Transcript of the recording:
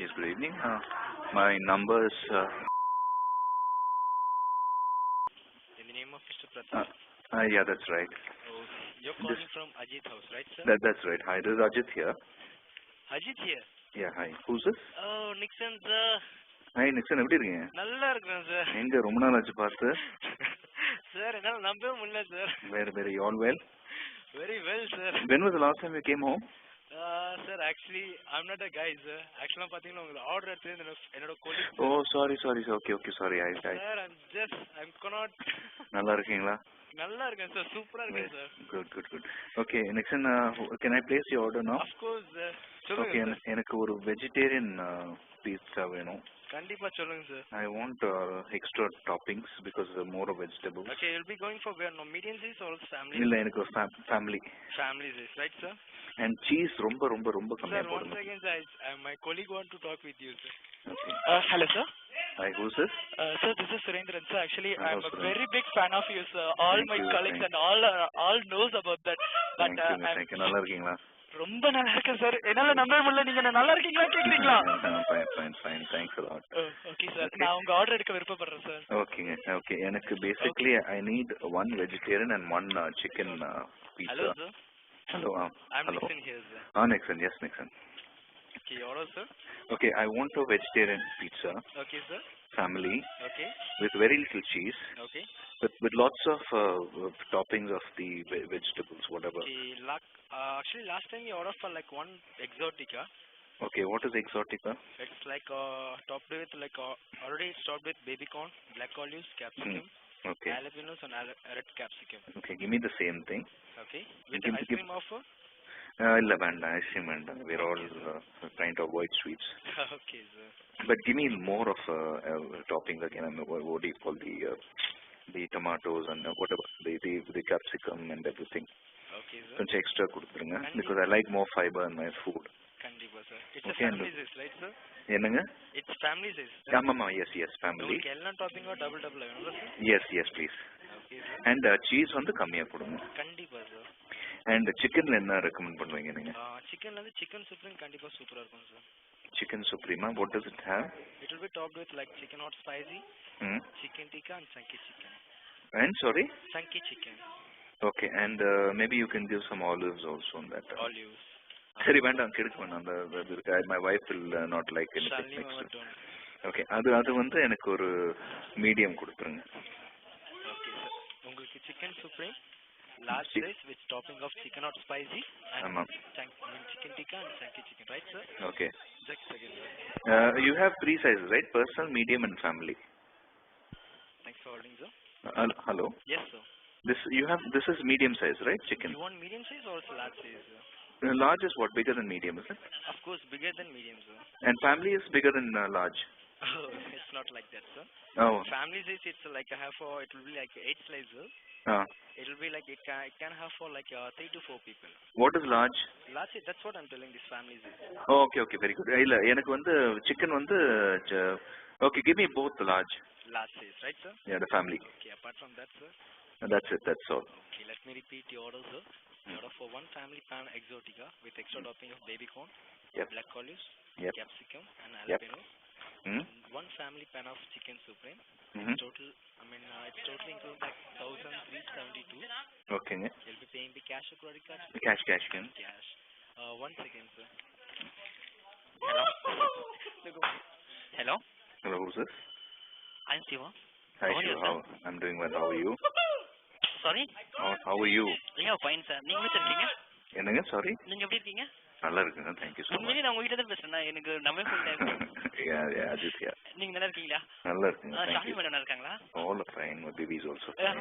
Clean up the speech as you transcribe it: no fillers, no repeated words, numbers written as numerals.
Yes, good evening. My number is. In the name of Mr. Pratap. Yeah, that's right. Oh, you're calling from Ajit House, right, sir? That's right. Hi, this is Ajit here. Ajit here. Yeah, hi. Who's this? Oh, Nixon, sir. Hi, Nixon. எப்படி இருக்கீங்க? நல்லா இருக்கேன் sir. எங்க ரொம்ப நாள் ஆச்சு பார்த்து. Sir என்னால நம்பவே முடியல sir. Very all well. Very well, sir. When was the last time you came home? Sir, actually, I'm not a guy, sir. Actually, பாத்தீங்கன்னா உங்களுக்கு ஆர்டர் எடுத்து என்னோட colleague. Oh, sorry. Okay, sorry. Sir, I'm cannot. நல்லா இருக்கீங்களா? நல்லா இருக்கேன் sir. சூப்பரா இருக்கேன் sir. Good. Okay, Nixon, can I place your order now? Of course, sir. Okay, எனக்கு ஒரு vegetarian pizza வேணும். கண்டிப்பா சொல்லுங்க sir. I want extra toppings because more of vegetables. Okay, you'll be going for no medium size or family? இல்ல எனக்கு ஒரு family. Family size, right, sir? And cheese ரொம்ப கம்மியா Sir, போடுங்க. once again, sir, my colleague want to talk with you, sir. Okay. Hello, sir. Hi, who's this? Sir, this is Surendran, sir. Actually, Hello, I'm a Surendran. very big fan of you, sir. All Thank my you, colleagues thank and all knows about that. But Thank you. நல்லா இருக்கீங்களா? ரொம்ப நல்லா இருக்கேன் sir. என்னால நம்பவே முடியல. நீங்க நல்லா இருக்கீங்களா கேக்குறீங்களா? Fine. Thanks a lot. Okay, sir. நான் உங்க ஆர்டர் எடுக்க விருப்பப்படுறேன் சார். Okay. எனக்கு basically I need one vegetarian and one chicken pizza. Hello, sir. Hello. I'm Hello. Nixon here, sir. Nixon. Yes, Nixon. Okay, order, sir. Okay, I want a vegetarian pizza. Okay, sir. Family. Okay. With very little cheese. Okay. With lots of toppings of the vegetables, whatever. Okay, actually last time you ordered for like one exotica. Okay, what is exotica? It's like topped with like already it's topped with baby corn, black olives, capsicum, Okay. jalapenos and red capsicum. Okay, give me the same thing. Okay. With ice cream offer? இல்ல வேண்டாம், ice cream வேண்டாம். We're all trying to avoid sweets. Okay, sir. But give me more of toppings again. I mean, what do you call the tomatoes and whatever the capsicum and everything. Okay, sir. கொஞ்சம் extra கொடுத்துருங்க because I like more fiber in my food. கண்டிப்பா sir. It's Okay, a family size, right, sir? என்னங்க? It's family size. ஆமாமா, yes, family. உங்களுக்கு எல்லா டாப்பிங்கும் double வேணும்ல sir? Yes, please. Okay, sir. And cheese வந்து கம்மியா கொடுங்க. கண்டிப்பா sir. And chickenல என்ன recommend பண்ணுவீங்க நீங்க? சிக்கன்ல வந்து சிக்கன் சுப்ரீம் கண்டிப்பா சூப்பரா இருக்கும் sir. Chicken suprema, what does it have? It will be topped with like chicken hot spicy, chicken tikka and chunky chicken. And sorry? Chunky chicken. Okay, and maybe you can give some olives also on that. Olives. சரி வேண்டாம், கெடுக்க வேண்டாம். My wife will not like anything mixed. Okay, அது வந்து எனக்கு ஒரு medium கொடுத்துருங்க. Okay, sir. உங்களுக்கு chicken supreme large size with topping of chicken hot spicy and chicken tikka and chunky chicken, right, sir? Okay. Just a second, sir. You have 3 sizes, right? Personal, medium and family. Thanks for holding, sir. Hello? Yes, sir. This is medium size, right? Chicken. You want medium size or large size, sir? Large is what? Bigger than medium, is it? Of course, bigger than medium, sir. And family is bigger than large? Oh, it's not like that, sir. Oh. Family size, it's like it will be like 8 slices. It will be like it can have for like 3 to 4 people. What is large? Large, that's what I'm telling this family size. Oh, okay, very good. இல்ல எனக்கு வந்து chicken வந்து okay, give me both large. Large size, right, sir? Yeah, the family. Okay, apart from that, sir? That's it, that's all. Okay, let me repeat the order, sir. The order for one family pan exotica with extra topping of baby corn, black olives, capsicum and jalapeno. One family pan of chicken supreme. It's total includes like 1,372. Okay. You'll be paying the cash or credit card? Cash. Cash. 1 second, sir. Hello. Hello, who's this? I'm Siva. Hi, Shiva. I'm doing well. How are you? Sorry? How are you? Yeah, fine, sir. நீங்க எப்படி இருக்கீங்க? என்னங்க? Sorry? நீங்க எப்படி இருக்கீங்க? நல்லா இருக்கேங்க. Thank you so much. உண்மையிலேயே நான் உங்ககிட்ட தான் பேசுறேன். எனக்கு நம்பவே முடியல. Yeah, Ajit. நீங்க நல்லா இருக்கீங்களா? நல்லா இருக்கேங்க. ஷாலினி மேடம் நல்லா இருக்காங்களா? All fine. My babies also. Yeah,